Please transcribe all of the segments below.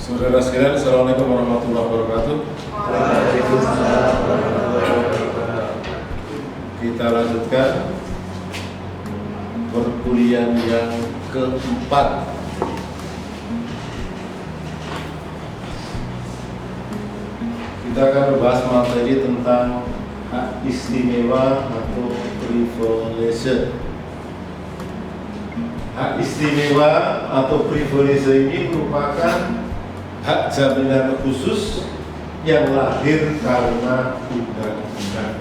Saudara sekalian, Assalamualaikum warahmatullahi wabarakatuh. Waalaikumsalam warahmatullahi wabarakatuh. Kita lanjutkan perkuliahan yang keempat. Kita akan membahas materi tentang hak istimewa atau privilege. Hak istimewa atau privilege ini merupakan hak jaminan khusus yang lahir karena undang-undang.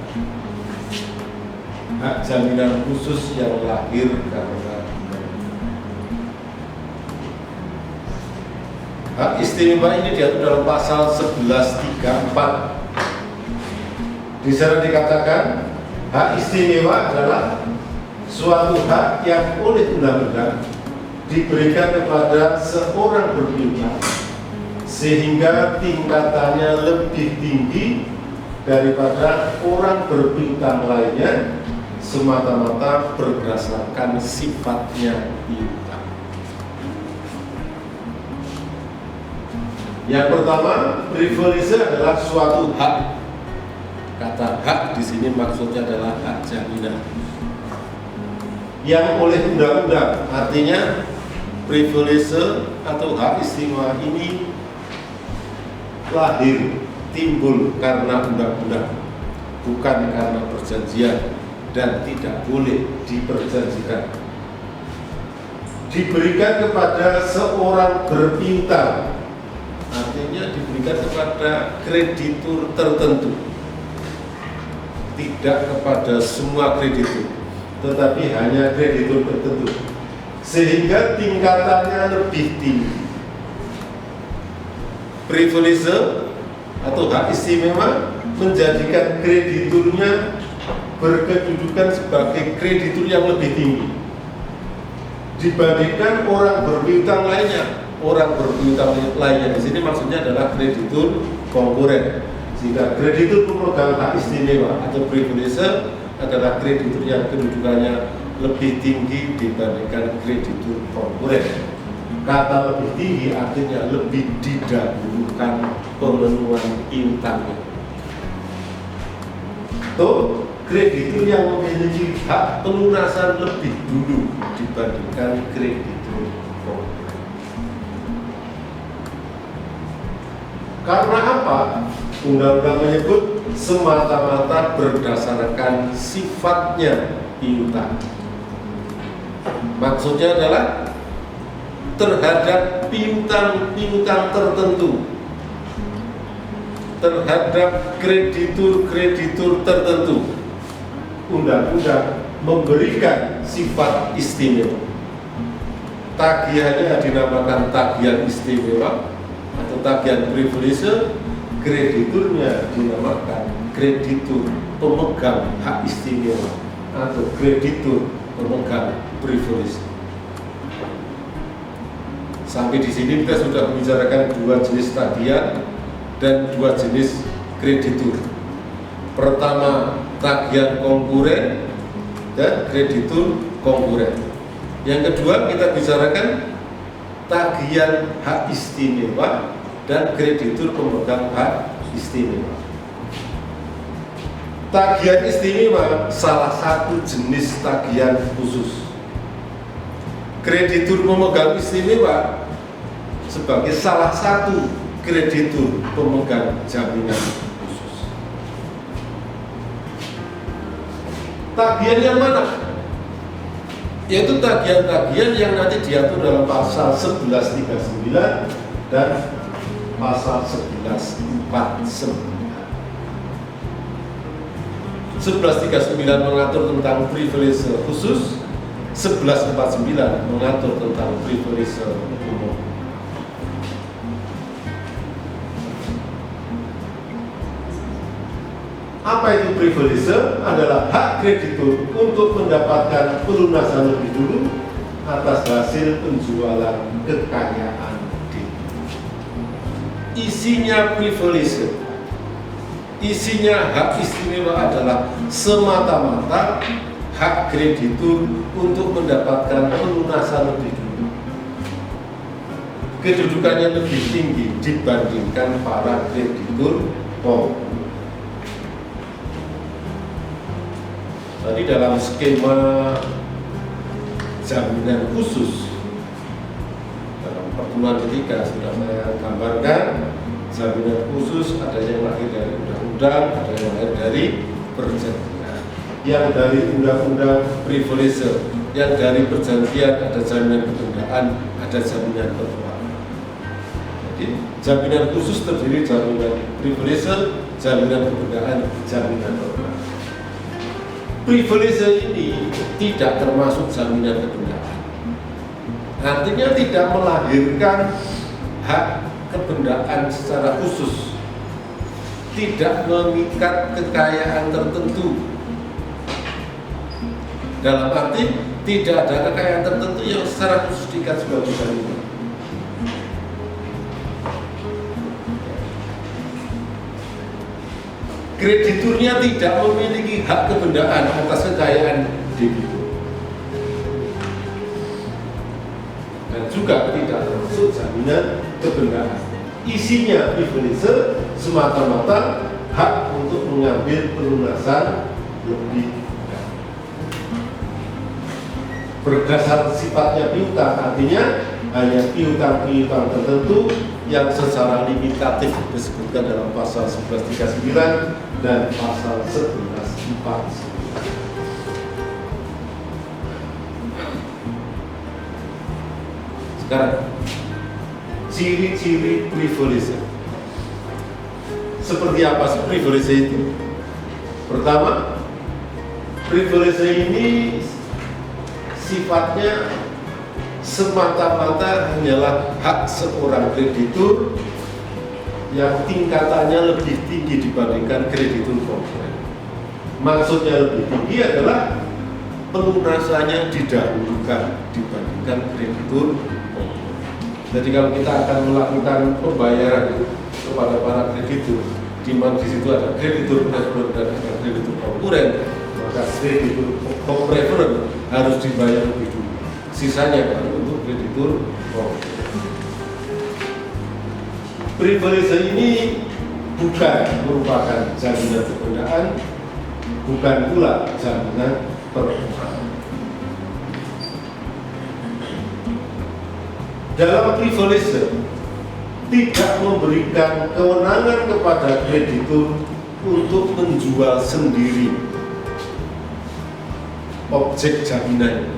Hak jaminan khusus yang lahir karena undang-undang. Hak istimewa ini diatur dalam pasal 1134. Di sana dikatakan hak istimewa adalah suatu hak yang oleh undang-undang diberikan kepada seorang berpiutang sehingga tingkatannya lebih tinggi daripada orang berpiutang lainnya semata-mata berdasarkan sifatnya piutang. Yang pertama, privilege adalah suatu hak. Kata hak di sini maksudnya adalah hak jaminan yang oleh undang-undang. Artinya privilege atau hak istimewa ini lahir, timbul karena undang-undang, bukan karena perjanjian, dan tidak boleh diperjanjikan. Diberikan kepada seorang berpiutang, artinya diberikan kepada kreditur tertentu, tidak kepada semua kreditur, tetapi hanya kreditur tertentu, sehingga tingkatannya lebih tinggi. Privilege atau hak istimewa menjadikan krediturnya berkedudukan sebagai kreditur yang lebih tinggi dibandingkan orang berpiutang lainnya. Orang berpiutang lainnya di sini maksudnya adalah kreditur konkuren. Sehingga kreditur pemegang hak istimewa atau privilege adalah kreditur yang kedudukannya lebih tinggi dibandingkan kreditur konkuren. Kata lebih tinggi artinya lebih didahulukan pemenuhan piutangnya. Tuh, kreditur yang memiliki hak pelunasan lebih dulu dibandingkan kreditur konkuren. Karena apa? Undang-undang menyebut semata-mata berdasarkan sifatnya piutang. Maksudnya adalah terhadap piutang-piutang tertentu, terhadap kreditur-kreditur tertentu, undang-undang memberikan sifat istimewa. Tagihannya dinamakan tagihan istimewa atau tagihan privilege, krediturnya dinamakan kreditur pemegang hak istimewa atau kreditur pemegang privilege. Sampai di sini kita sudah membicarakan dua jenis tagihan dan dua jenis kreditur. Pertama, tagihan konkuren dan kreditur konkuren. Yang kedua, kita bicarakan tagihan hak istimewa dan kreditur pemegang hak istimewa. Tagihan istimewa salah satu jenis tagihan khusus. Kreditur pemegang istimewa sebagai salah satu kreditur pemegang jaminan khusus. Tagihan yang mana? Yaitu tagihan-tagihan yang nanti diatur dalam pasal 1139 dan pasal 1149. 1139 mengatur tentang privilege khusus, 1149 mengatur tentang privilege umum. Apa itu privilege? Adalah hak kreditur untuk mendapatkan pelunasan lebih dulu atas hasil penjualan kekayaan. Isinya privilege, isinya hak istimewa adalah semata-mata hak kreditur untuk mendapatkan pelunasan lebih dulu. kedudukannya lebih tinggi dibandingkan para kreditur pokok. Tadi dalam skema jaminan khusus dalam pertemuan ketiga sudah saya gambarkan jaminan khusus ada yang lahir dari undang-undang, ada yang lahir dari perjanjian. Yang dari undang-undang privilege, yang dari perjanjian ada jaminan ketundaan, ada jaminan perubahan. Jadi jaminan khusus terdiri jaminan privilege, jaminan ketundaan, jaminan perubahan. Privilege ini tidak termasuk jaminan ketundaan. Artinya tidak melahirkan hak kebendaan secara khusus, tidak mengikat kekayaan tertentu. Dalam arti tidak ada kekayaan tertentu yang secara khusus diikat sebagai jaminan. Krediturnya tidak memiliki hak kebendaan atas kekayaan debitur dan juga tidak termasuk jaminan kebendaan. Isinya privilege semata-mata hak untuk mengambil pelunasan lebih berdasar sifatnya piutang, artinya hanya piutang-piutang tertentu yang secara limitatif disebutkan dalam pasal 1139 dan pasal 1149. Sekarang ciri-ciri privilege. Seperti apa sih privilege itu? Pertama, privilege ini sifatnya semata-mata hanyalah hak seorang kreditur yang tingkatannya lebih tinggi dibandingkan kreditur korporat. Maksudnya lebih tinggi adalah pelunasannya didahulukan dibandingkan kreditur korporat. Jadi kalau kita akan melakukan pembayaran kepada para kreditur, di mana di situ ada kreditur preferred dan ada kreditur konkuren, maka kreditur preferred harus dibayar lebih dulu. Sisanya kan untuk kreditur korporat. Privilege ini bukan merupakan jaminan kebendaan, bukan pula jaminan perubahan. Dalam privilege tidak memberikan kewenangan kepada kreditur untuk menjual sendiri objek jaminan,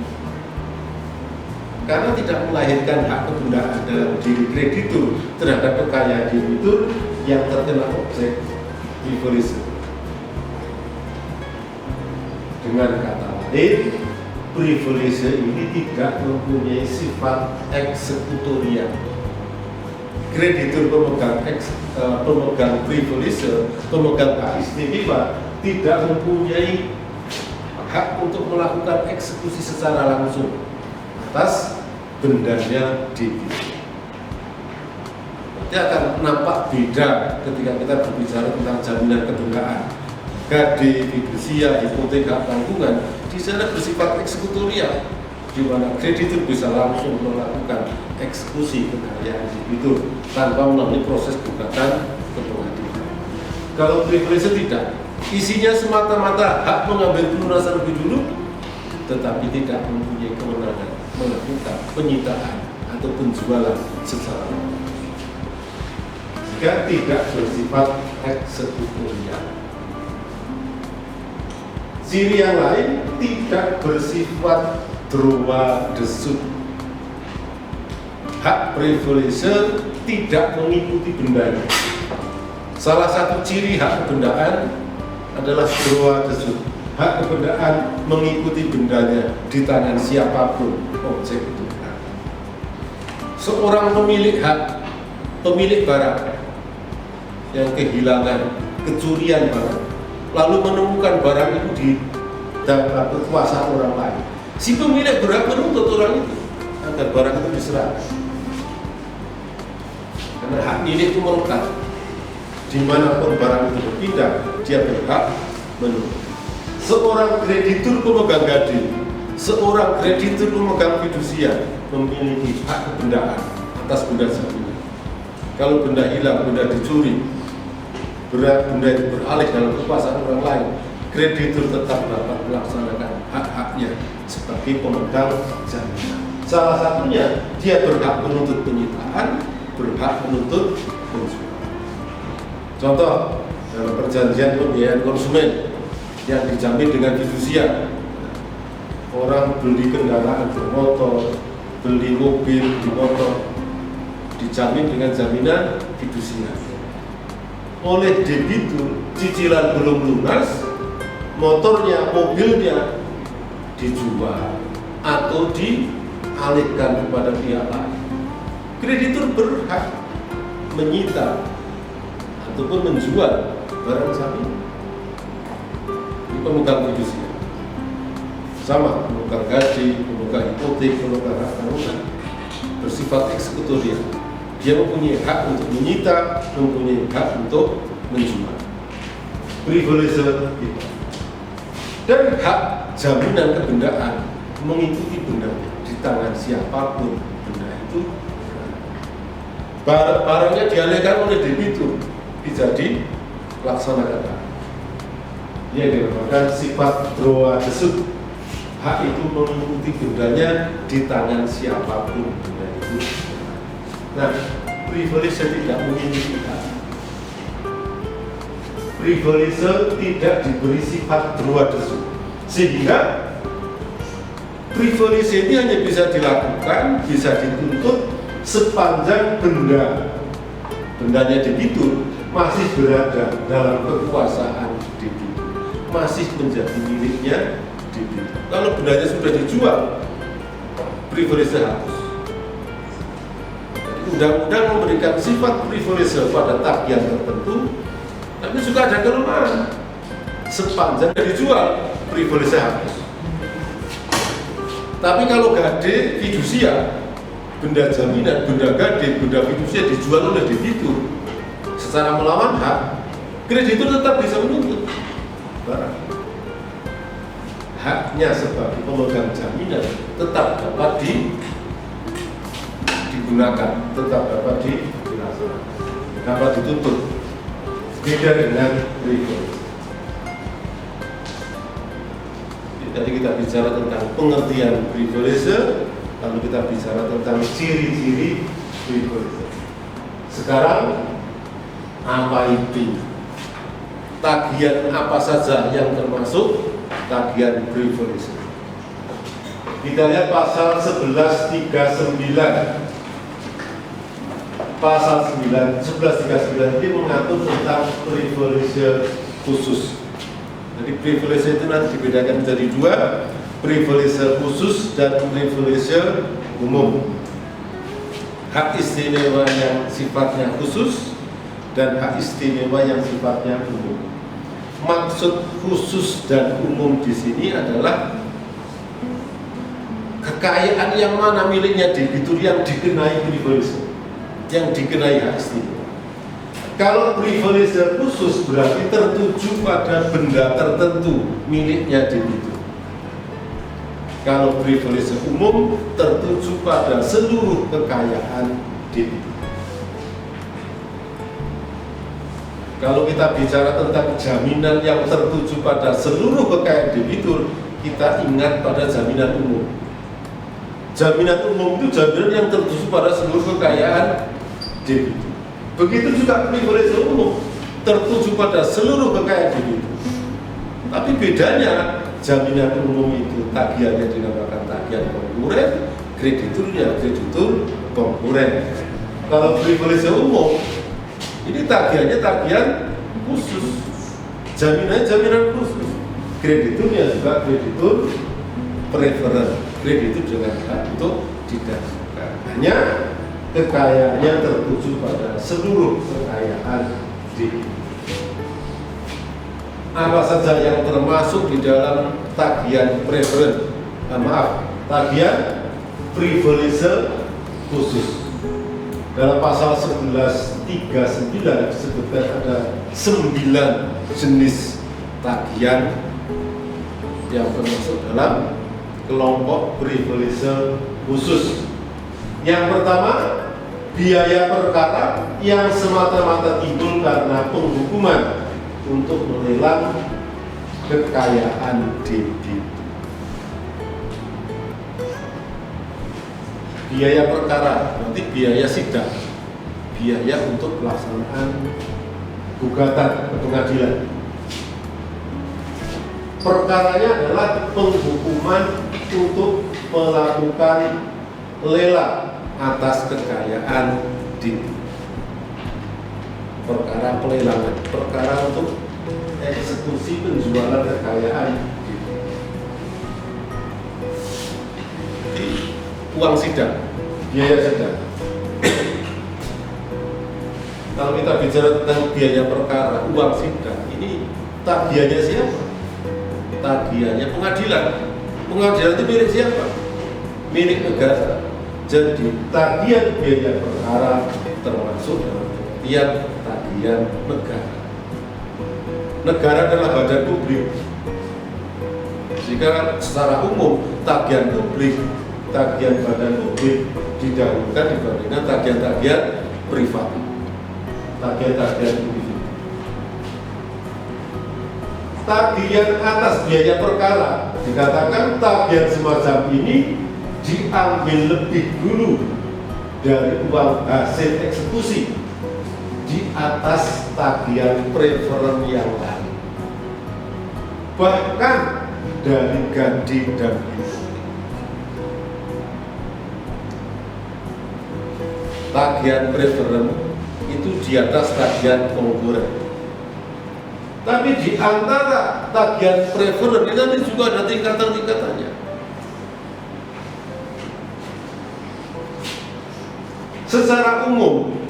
karena tidak melahirkan hak kebendaan dalam diri kreditur terhadap kekayaan debitur yang terkena objek privilege. Dengan kata lain, privilege ini tidak mempunyai sifat eksekutorial. Kreditur pemegang privilege, pemegang hak istimewa tidak mempunyai hak untuk melakukan eksekusi secara langsung atas bendanya debitur. Nanti akan nampak beda ketika kita berbicara tentang jaminan kebendaan. KD, fidusia, hipoteka, tanggungan di sana bersifat eksekutorial, di mana kreditur bisa langsung melakukan eksekusi kekayaan debitur tanpa melalui proses gugatan ke pengadilan. Kalau privilege tidak, isinya semata-mata hak mengambil pelunasan lebih dulu, tetapi tidak mempunyai kewenangan melakukan penyitaan atau penjualan secara langsung, jika tidak bersifat eksekutorial. Ciri yang lain, tidak bersifat droit de suite. Hak privilege tidak mengikuti bendanya. Salah satu ciri hak kebendaan adalah droit de suite. Hak kebendaan mengikuti bendanya di tangan siapapun objek itu. Seorang pemilik hak, pemilik barang yang kehilangan, kecurian barang, lalu menemukan barang itu di dalam kekuasaan orang lain, si pemilik berhak menuntut orang itu agar barang itu diserahkan, karena hak milik itu melekat dimanapun barang itu berpindah, dia berhak menuntut. Seorang kreditur pemegang gading, seorang kreditur pemegang fidusia memiliki hak kebendaan atas benda jaminan. Kalau benda hilang, benda dicuri, benda itu beralih dalam kekuasaan orang lain, kreditur tetap dapat melaksanakan hak-haknya sebagai pemegang jaminan. Salah satunya dia berhak menuntut penyitaan, berhak menuntut penjualan. Contoh dalam perjanjian pembiayaan konsumen yang dijamin dengan fidusia, orang beli kendaraan bermotor, beli mobil di motor, dijamin dengan jaminan fidusia. Oleh debitur, cicilan belum lunas, motornya, mobilnya dijual atau dialihkan kepada pihak lain. Kreditur berhak menyita ataupun menjual barang jaminan. Ini pemegang fidusia. Sama, pemegang gaji, pemegang hipotek, pemegang hak tanggungan bersifat eksekutorial. Dia mempunyai hak untuk menyita, mempunyai hak untuk menjual. Privilege itu. Dan hak jaminan kebendaan mengikuti benda di tangan siapapun benda itu. Barangnya dialihkan oleh debitur, bisa dilaksanakan. Dia dinamakan sifat droit de suite. Hak itu mengikuti bendanya di tangan siapapun benda itu. Nah, privilege tidak memiliki hak. Privilege tidak diberi sifat droit de suite, sehingga privilege ini hanya bisa dilakukan, bisa dituntut sepanjang bendanya debitur masih berada dalam kekuasaan debitur, masih menjadi miliknya debitur. Kalau bendanya sudah dijual, privilege hapus. Undang-undang memberikan sifat privilege pada tagihan tertentu, tapi juga ada kelemahan. Sepanjang dijual, privilege hapus. Tapi kalau gade fidusia, benda jaminan, benda gade, benda fidusia dijual oleh debitur secara melawan hak, kreditur tetap bisa menuntut barang. Haknya sebagai pemegang jaminan tetap dapat digunakan, tetap dapat dilaksanakan, dapat dituntut. Beda dengan privilege. Tadi kita bicara tentang pengertian privilege, lalu kita bicara tentang ciri-ciri privilege. Sekarang apa itu? Tagihan apa saja yang termasuk tagihan privilege? Kita lihat pasal 1139. Pasal 1139 ini mengatur tentang privilege khusus. Jadi privilege itu nanti dibedakan menjadi dua, privilege khusus dan privilege umum. Hak istimewa yang sifatnya khusus dan hak istimewa yang sifatnya umum. Maksud khusus dan umum di sini adalah kekayaan yang mana miliknya debitur yang dikenai privilege, yang dikenai hak istimewa. Kalau privilege khusus berarti tertuju pada benda tertentu miliknya debitur. Kalau privilege umum tertuju pada seluruh kekayaan debitur. Kalau kita bicara tentang jaminan yang tertuju pada seluruh kekayaan debitur, kita ingat pada jaminan umum. Jaminan umum itu jaminan yang tertuju pada seluruh kekayaan debitur. Begitu juga privilege umum tertuju pada seluruh kekayaan debitur. Tapi bedanya jaminan umum itu tagihannya dinamakan tagihan konkuren, krediturnya kreditur konkuren. Kalau privilege umum ini tagihannya tagihan khusus, jaminan khusus, krediturnya juga kreditur preferen, kreditur dengan hak untuk didasarkan. Hanya kekayaannya tertuju pada seluruh kekayaan debitur. Apa saja yang termasuk di dalam tagihan preferen? Tagihan privilege khusus. Dalam pasal 1139 disebutkan ada 9 jenis tagihan yang termasuk dalam kelompok privilege khusus. Yang pertama, biaya perkara yang semata-mata timbul karena penghukuman untuk melelang kekayaan debitur. Biaya perkara berarti biaya sidang, biaya untuk pelaksanaan gugatan ke pengadilan. Perkaranya adalah penghukuman untuk melakukan lelang atas kekayaan debitur. Perkara pelelangan, perkara untuk eksekusi penjualan kekayaan debitur. Uang sidang, biaya sidang. Kalau kita bicara tentang biaya perkara, uang sidang, ini tagihannya siapa? Tagihannya pengadilan. Pengadilan itu milik siapa? Milik negara. Jadi tagihan biaya perkara termasuk dalam pengertian tagihan negara. Negara adalah badan publik. Jika secara umum tagihan publik, tagihan badan publik didahulukan dibandingkan tagihan-tagihan privat, tagihan-tagihan individu. Tagihan atas biaya perkara dikatakan tagihan semacam ini diambil lebih dulu dari uang hasil eksekusi di atas tagihan preferen yang lain, bahkan dari gadi dan hipotek. Tagihan preferen itu di atas tagihan konkuren. Tapi di antara tagihan preferen ini nanti juga ada tingkatan-tingkatannya. Secara umum,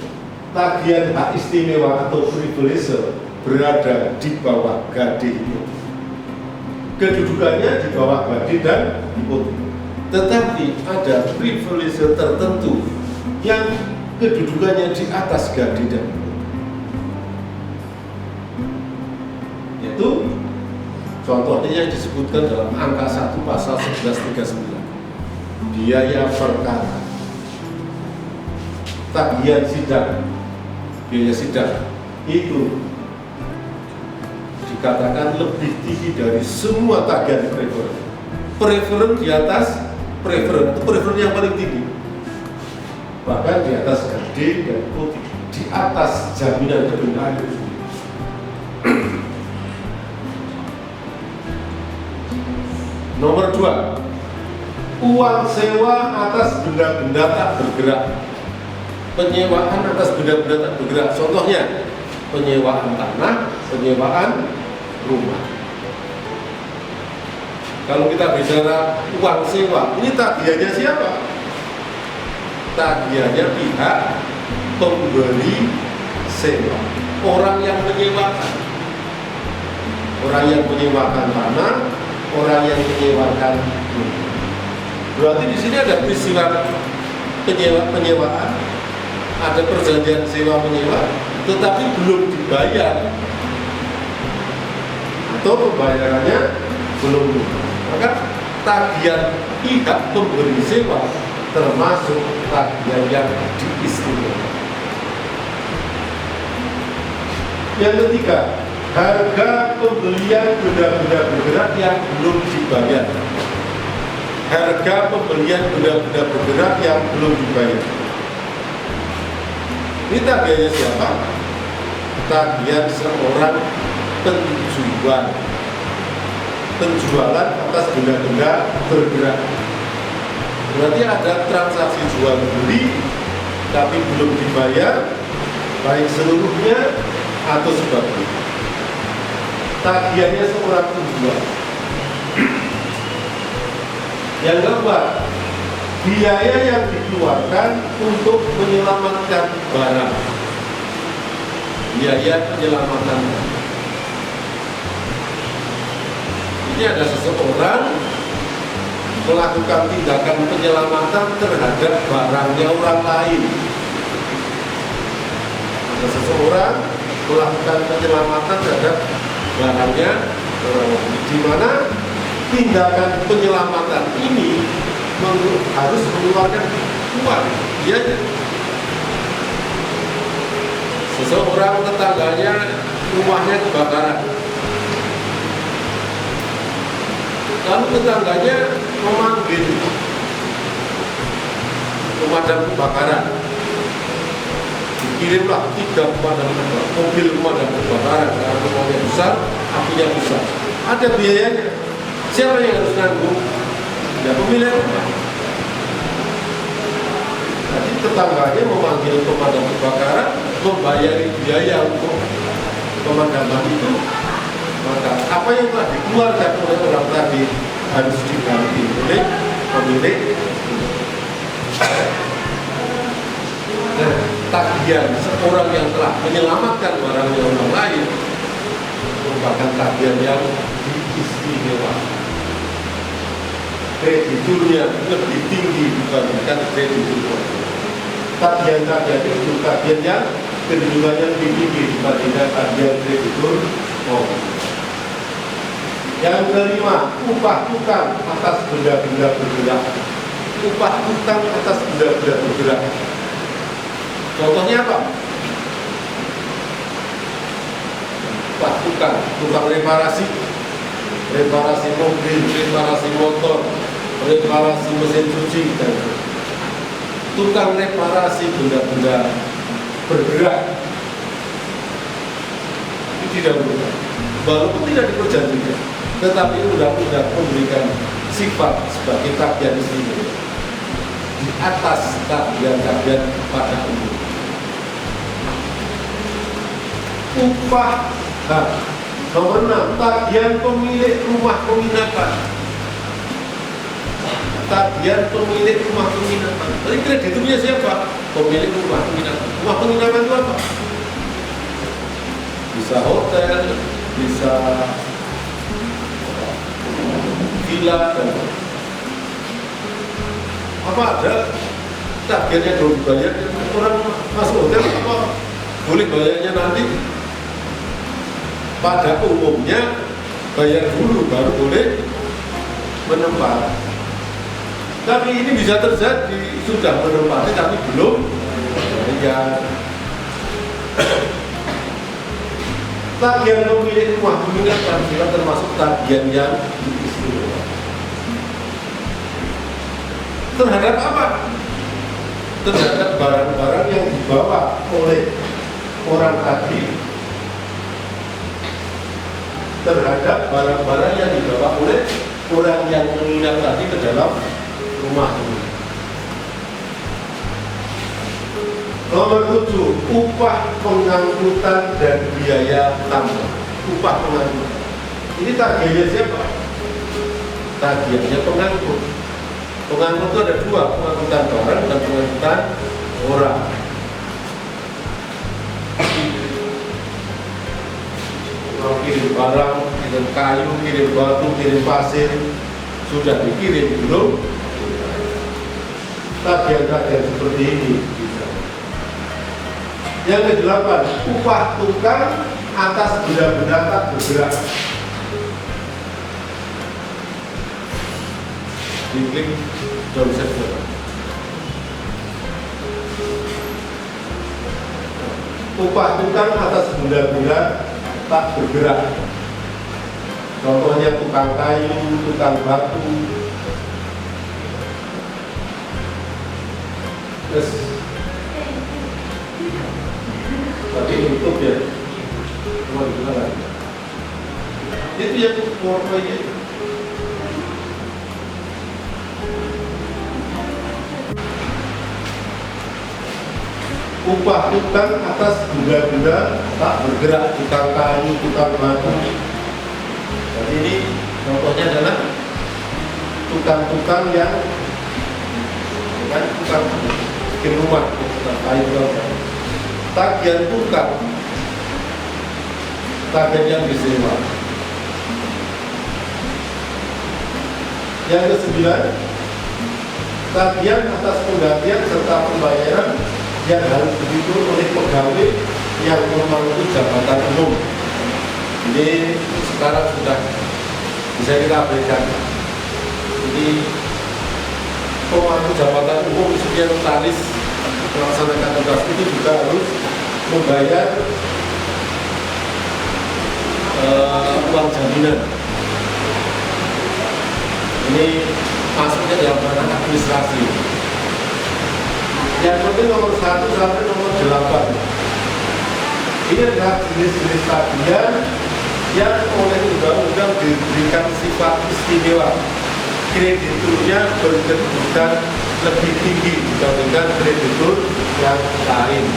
tagihan hak istimewa atau privilege berada di bawah gadi hipotek. Kedudukannya di bawah gadi dan hipotek. Tetapi ada privilege tertentu yang kedudukannya di atas gadi dan hipotek. Yaitu contohnya yang disebutkan dalam angka 1 pasal 1139. Biaya perkara, tagihan sidang, biaya sidang itu dikatakan lebih tinggi dari semua tagihan preferen. Preferen di atas preferen, itu preferen yang paling tinggi. Bahkan di atas gade dan hipotek, di atas jaminan kedunaan itu sendiri. Nomor 2, uang sewa atas benda-benda tak bergerak. Penyewaan atas benda-benda tak bergerak, contohnya penyewaan tanah, penyewaan rumah. Kalau kita bicara uang sewa, ini tagihannya siapa? Tagihannya pihak pemberi sewa, orang yang menyewakan. Orang yang menyewakan tanah, orang yang menyewakan rumah. Berarti di sini ada peristiwa penyewaan, ada perjanjian sewa menyewa, tetapi belum dibayar atau pembayarannya belum tuntas. Maka tagihan pihak pemberi sewa termasuk tagihan yang diistimewakan. Yang ketiga, harga pembelian benda-benda bergerak yang belum dibayar. Harga pembelian benda-benda bergerak yang belum dibayar. Ini tagihannya siapa? Tagihan seorang penjual. Penjualan atas benda-benda bergerak. Berarti ada transaksi jual beli tapi belum dibayar, baik seluruhnya atau sebagian. Tagihannya seorang penjual. Yang keempat, biaya yang dikeluarkan untuk menyelamatkan barang. Biaya penyelamatan. Ini ada seseorang melakukan tindakan penyelamatan terhadap barangnya orang lain. Ada seseorang melakukan penyelamatan terhadap barangnya orang lain, di mana tindakan penyelamatan ini harus mengeluarkan uang biaya. seorang tetangganya rumahnya kebakaran. Lalu tetangganya memanggil pemadam kebakaran. Dikirimlah 3 mobil pemadam kebakaran karena rumahnya besar, apinya besar. Ada biayanya. Siapa yang harus nanggung? Ya pemilik rumah. Jadi tetangganya memanggil pemadam kebakaran, membayari biaya untuk pemadaman itu, maka apa yang telah dikeluarkan oleh orang tadi harus diganti oleh pemilik. Nah, tagihan seorang yang telah menyelamatkan barangnya orang lain merupakan tagihan yang istimewa. Krediturnya lebih tinggi dibandingkan kreditur. Tagihan-tagihan itu tagihan yang kedudukannya lebih tinggi dibandingkan tagihan kreditur. Yang kelima, upah tukang atas benda-benda bergerak. Upah tukang atas benda-benda bergerak. Contohnya apa? Upah tukang reparasi mobil, reparasi motor, reparasi mesin cuci, dan tukang reparasi benda-benda bergerak. Itu didahulukan. Walaupun tidak diperjanjikan, tetapi undang-undang memberikan sifat sebagai tagihan istimewa di atas tagihan-tagihan pada umum. Upah nomor 6, tagihan pemilik rumah penginapan. Tagihan pemilik rumah penginapan. Tadi krediturnya siapa? Pemilik rumah penginapan. Rumah penginapan itu apa? Bisa hotel, bisa villa, dan apa ada tagihannya belum dibayar, orang masuk hotel apa boleh bayarnya nanti. Pada umumnya bayar dulu baru boleh menempati. Tapi ini bisa terjadi sudah menempati tapi belum bayar. Tagihan pemilik rumah penginapan juga termasuk tagihan yang istimewa. Terhadap apa? Terhadap barang-barang yang dibawa oleh orang tadi. Terhadap barang-barang yang dibawa oleh orang yang menginap tadi ke dalam rumah ini. Nomor 7, upah pengangkutan dan biaya tambah. Upah pengangkutan. Ini tagihannya siapa? Tagihannya pengangkut. Pengangkut itu ada 2, pengangkutan barang dan pengangkutan orang. Kirim barang, kirim kayu, kirim batu, kirim pasir, sudah dikirim belum? Tagihan-tagihan seperti ini bisa. Yang ke-8, upah tukang atas benda-benda tak bergerak. Diklik job sector. Upah tukang atas benda-benda tak bergerak. Contohnya tukang kayu, tukang batu. Terus tadi tutup ya. Cuma dibilang lagi. Itu yang warnanya. Upah tukang atas benda-benda tak bergerak, tukang kayu, tukang batu. Jadi ini contohnya adalah tukang-tukang yang bukan tukang bikin rumah, tukang kayu, tukang. Tagihan tukang, tagihan yang disewa. Yang ke-9, tagihan atas penggantian serta pembayaran yang harus dihitung oleh pegawai yang memiliki jabatan umum. Ini sekarang sudah bisa kita berikan. Jadi pemangku jabatan umum sekian notaris melaksanakan tugas itu juga harus membayar uang jaminan. Ini masuknya dalam ranah administrasi. Yang penting nomor 1 sampai nomor 8. Ini adalah jenis-jenis tagihan yang oleh undang-undang diberikan sifat istimewa. Krediturnya berkedudukan lebih tinggi dibandingkan kreditur yang lain.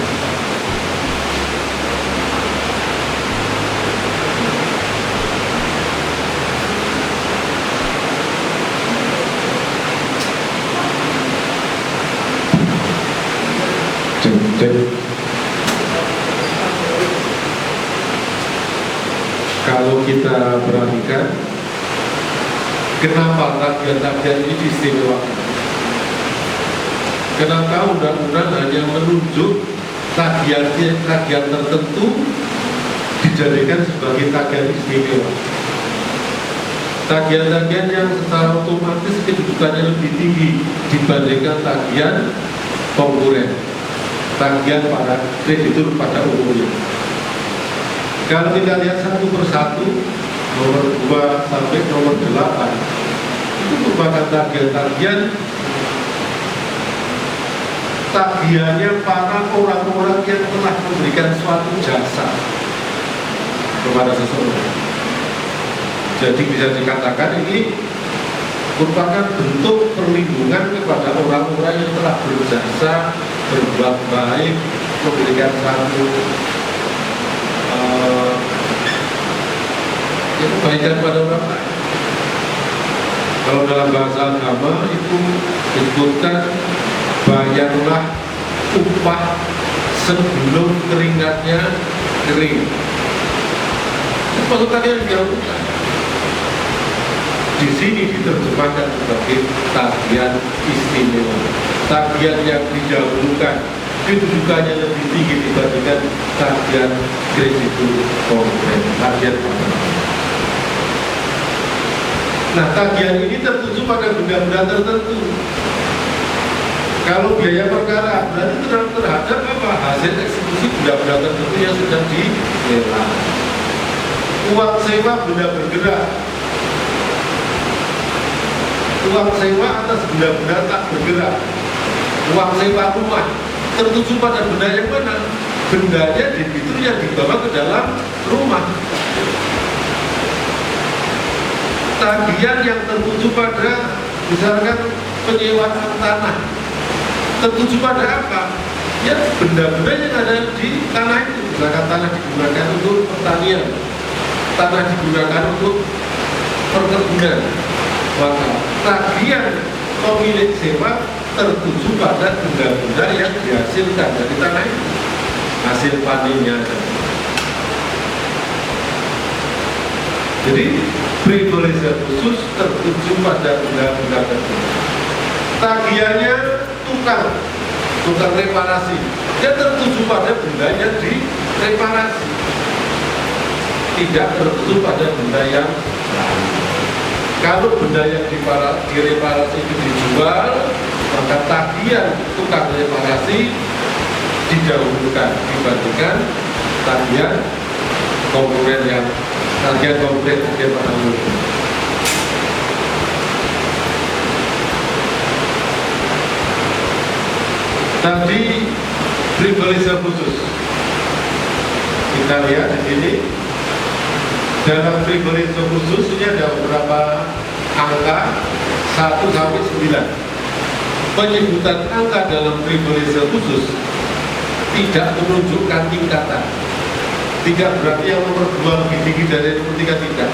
Kalau kita perhatikan, kenapa tagihan-tagihan ini diistimewakan? Kenapa undang-undang hanya menunjuk tagihan tertentu dijadikan sebagai tagihan istimewa? Tagihan-tagihan yang secara otomatis kedudukannya lebih tinggi dibandingkan tagihan konkuren, tagihan para kreditur pada umumnya. Kalau kita lihat satu persatu, nomor 2 sampai nomor 8, itu merupakan tagihannya para orang-orang yang telah memberikan suatu jasa kepada seseorang. Jadi bisa dikatakan ini merupakan bentuk perlindungan kepada orang-orang yang telah berjasa, berbuat baik, memberikan satu kebaikan pada orang lain. Kalau dalam bahasa agama itu disebutkan bayarlah upah sebelum keringatnya kering. Itu tadi yang dilakukan. Di sini diterjemahkan sebagai tagihan istimewa, tagihan yang didahulukan, kedudukannya lebih tinggi dibandingkan tagihan kreditur konkuren, tagihan konkuren. Nah, tagihan ini tertuju pada benda-benda tertentu. Kalau biaya perkara berarti terhadap apa? Hasil eksekusi benda-benda tertentu yang sudah dilelang. Uang sewa benda bergerak, uang sewa atas benda-benda tak bergerak, uang sewa rumah, tertuju pada benda yang mana? Bendanya debitur yang dibawa ke dalam rumah. Tagihan yang tertuju pada misalkan penyewaan tanah, tertuju pada apa? Ya benda-benda yang ada di tanah itu. Misalkan tanah digunakan untuk pertanian, tanah digunakan untuk perkebunan, maka tagihan pemilik sewa tertuju pada benda-benda yang dihasilkan dari tanah itu, hasil panennya. Jadi privilege khusus tertuju pada benda-benda tertentu. Tagihannya tukang reparasi, dia tertuju pada benda yang direparasi, tidak tertuju pada benda yang lain. Kalau benda yang direparasi itu dijual, maka tagihan tukang reparasi didahulukan dibandingkan tagihan konkuren yang pada umumnya. Tadi privilege khusus, kita lihat di sini dalam privilege khusus ini ada beberapa angka 1 sampai 9. Penyebutan angka dalam privilege khusus tidak menunjukkan tingkatan. Tidak berarti yang nomor 2 lebih tinggi dari nomor 3, tidak.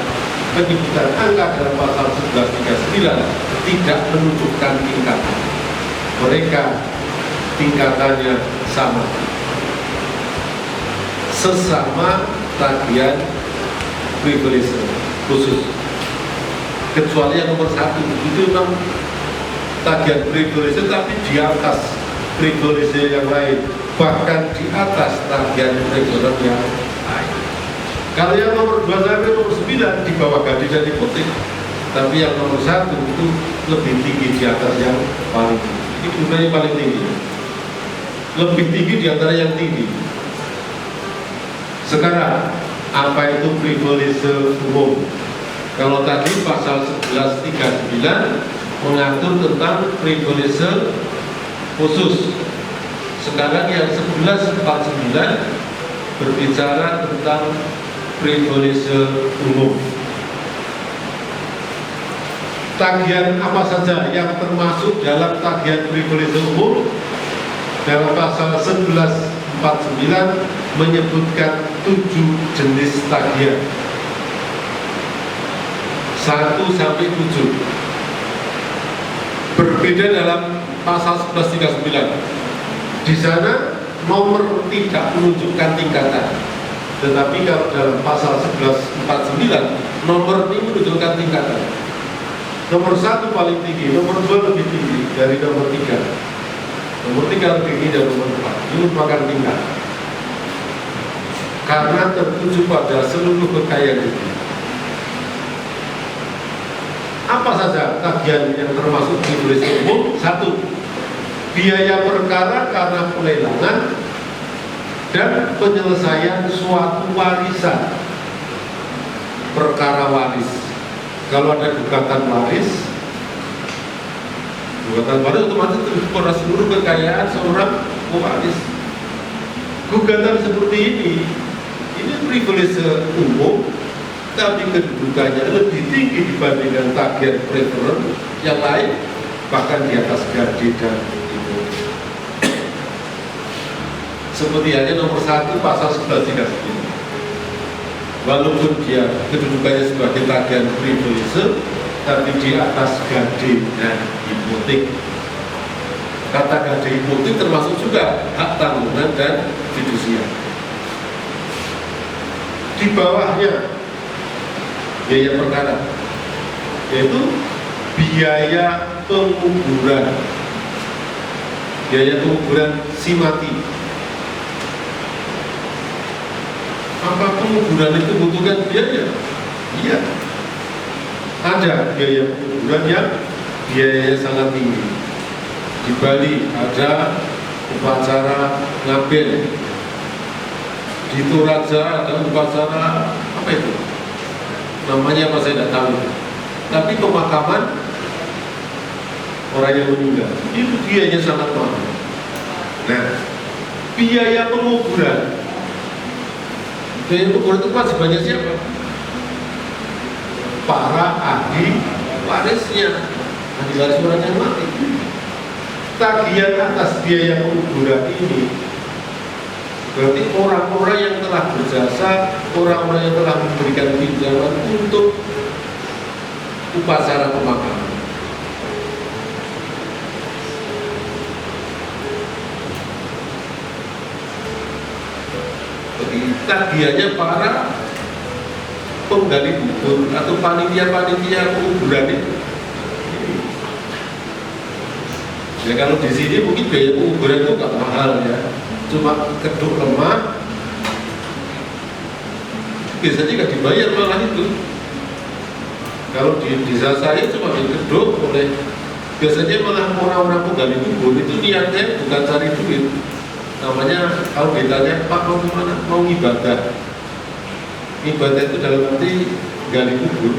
Penyebutan angka dalam pasal 1139 tidak menunjukkan tingkatan. Mereka tingkatannya sama, sesama tagihan privilege khusus, kecuali yang nomor 1 itu memang tagihan privilege tapi di atas privilege yang lain, bahkan di atas tagihan privilege yang lain. Kalau yang nomor 2 sampai nomor 9 di bawah gadis dan putih, tapi yang nomor 1 itu lebih tinggi di atas yang paling tinggi. Ini jumlahnya paling tinggi, lebih tinggi di antara yang tinggi. Sekarang, apa itu privilege umum? Kalau tadi pasal 1139 mengatur tentang privilege khusus. Sekarang yang 1149 berbicara tentang privilege umum. Tagihan apa saja yang termasuk dalam tagihan privilege umum? Dalam pasal 1149 menyebutkan 7 jenis tagihan 1 sampai 7. Berbeda dalam pasal 1139. Di sana nomor tidak menunjukkan tingkatan. Tetapi kalau dalam pasal 1149 nomor ini menunjukkan tingkatan. Nomor 1 paling tinggi, nomor 2 lebih tinggi dari nomor 3. Nomor 3 lebih tinggi dari nomor 4. Ini merupakan tingkat. Karena tertuju pada seluruh kekayaan itu. Apa saja tagihan yang termasuk privilege umum? 1. Biaya perkara karena pelelangan dan penyelesaian suatu warisan. Perkara waris. Kalau ada gugatan waris otomatis tertuju pada seluruh kekayaan seorang pewaris. Gugatan seperti ini privilege umum, tapi kedudukannya lebih tinggi dibandingkan tagihan preferen yang lain, bahkan di atas gaji dan imunisasi. Seperti halnya nomor 1 pasal 1139. Walaupun dia kedudukannya sebagai tagihan privilege, tapi di atas gaji dan hipotek. Kata gaji hipotek termasuk juga hak tanggungan dan fidusia. Di bawahnya biaya perkara, yaitu biaya penguburan. Biaya penguburan si mati. Apa penguburan itu butuhkan biaya? Iya. Ada biaya penguburan yang biayanya sangat tinggi. Di Bali ada upacara ngabel. Di Toraja ada upacara apa itu? Namanya apa saya tidak tahu. Tapi pemakaman orang yang meninggal itu biayanya sangat mahal. Nah, biaya penguburan. Biaya penguburan itu kewajibannya siapa? Para ahli warisnya, ahli waris orang yang mati. Tagihan atas biaya penguburan ini berarti orang-orang yang telah berjasa, orang-orang yang telah memberikan pinjaman untuk upacara pemakaman. Tagihannya para penggali kubur atau panitia-panitia penguburan itu. Ya kalau di sini mungkin biaya penguburan itu nggak mahal ya, cuma keduk lemah, biasanya nggak dibayar malah itu. Kalau di desa saya cuma keduk oleh biasanya malah orang-orang penggali kubur itu niatnya bukan cari duit. Namanya kalau ditanya Pak mau kemana? Mau ibadah. Ibadah itu dalam arti gali kubur,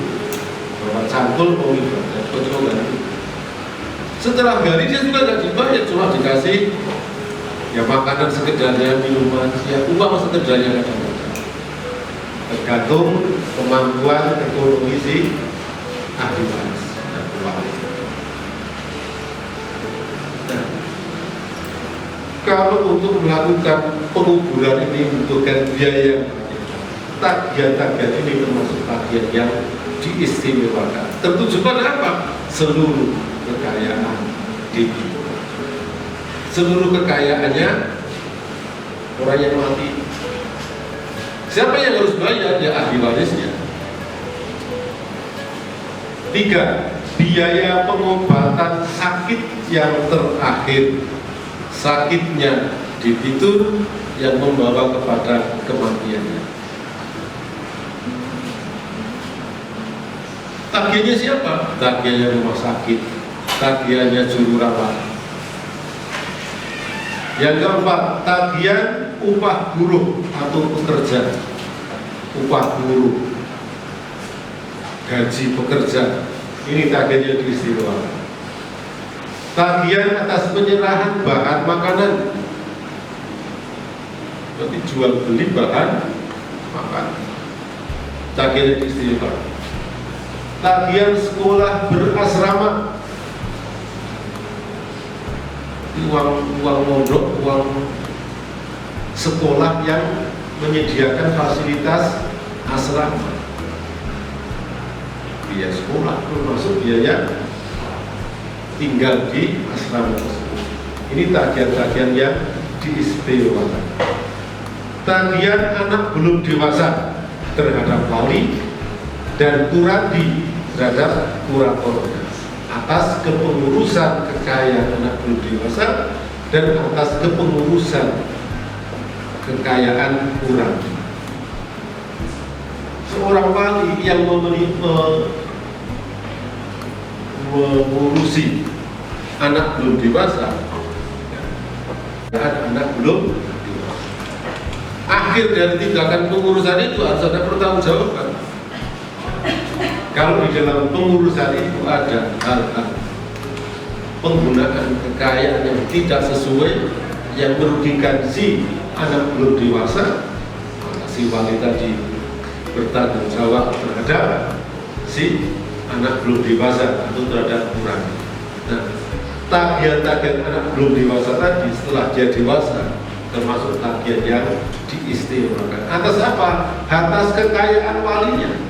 bawa cangkul mau ibadah, cuma gali kubur. Setelah gali dia juga nggak dibayar, cuma dikasih ya makanan sekedarnya, minuman, ya uang sekedarnya kadang-kadang. Tergantung kemampuan ekonomi si ahli waris dan pewaris. Kalau untuk melakukan penguburan ini membutuhkan biaya, tagihan-tagihan ini termasuk tagihan yang diistimewakan. Tertuju pada apa? Seluruh kekayaan dihitung. Seluruh kekayaannya orang yang mati. Siapa yang harus bayar? Ya ahli warisnya. 3. Biaya pengobatan sakit yang terakhir. Sakitnya debitur yang membawa kepada kematiannya. Tagihannya siapa? Tagihannya rumah sakit, tagihannya juru rawat. Yang keempat, tagihan upah buruh atau pekerja, upah buruh, gaji pekerja, ini tagihan yang diistimewakan. Tagihan atas penyerahan bahan makanan, berarti jual beli bahan makanan, tagihan yang diistimewakan. Tagihan sekolah berasrama, uang mondok, uang sekolah yang menyediakan fasilitas asrama, biaya sekolah termasuk biaya tinggal di asrama tersebut. Ini tagihan-tagihan yang diistimewakan. Tagihan anak belum dewasa terhadap wali dan kurandi terhadap kuratornya atas kepengurusan kekayaan anak belum dewasa dan atas kepengurusan kekayaan kurandi. Seorang wali yang mengurusi anak belum dewasa dan anak belum dewasa, akhir dari tindakan pengurusan itu harus ada pertanggungjawaban. Kalau di dalam pengurusan itu ada hal-hal penggunaan kekayaan yang tidak sesuai, yang merugikan si anak belum dewasa, maka si wali tadi bertanggung jawab terhadap si anak belum dewasa atau terhadap kurang. Nah, tagihan-tagihan anak belum dewasa tadi setelah dia dewasa termasuk tagihan yang diistimewakan. Atas apa? Atas kekayaan walinya.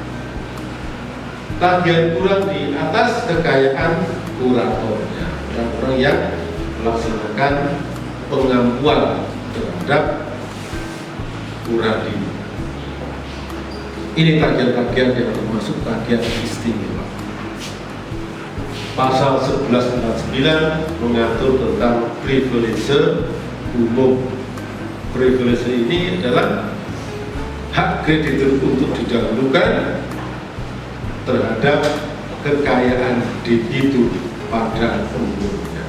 Tagihan kurang di atas kekayaan kuratornya, orang-orang yang melaksanakan pengampuan terhadap kurandi. Ini tagihan-tagihan yang termasuk tagihan istimewa. Pasal 1149 mengatur tentang privilege umum. Privilege ini adalah hak kreditur untuk didahulukan terhadap kekayaan debitur pada umumnya.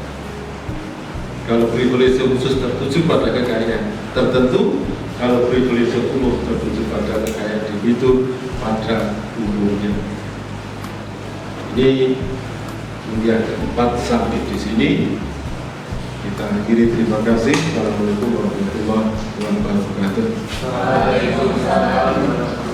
Kalau privilege khusus tertuju pada kekayaan tertentu, kalau privilege umum tertuju pada kekayaan debitur pada umumnya. Ini yang keempat sampai di sini. Kita akhiri, terima kasih. Assalamualaikum warahmatullahi wabarakatuh. Waalaikumsalam.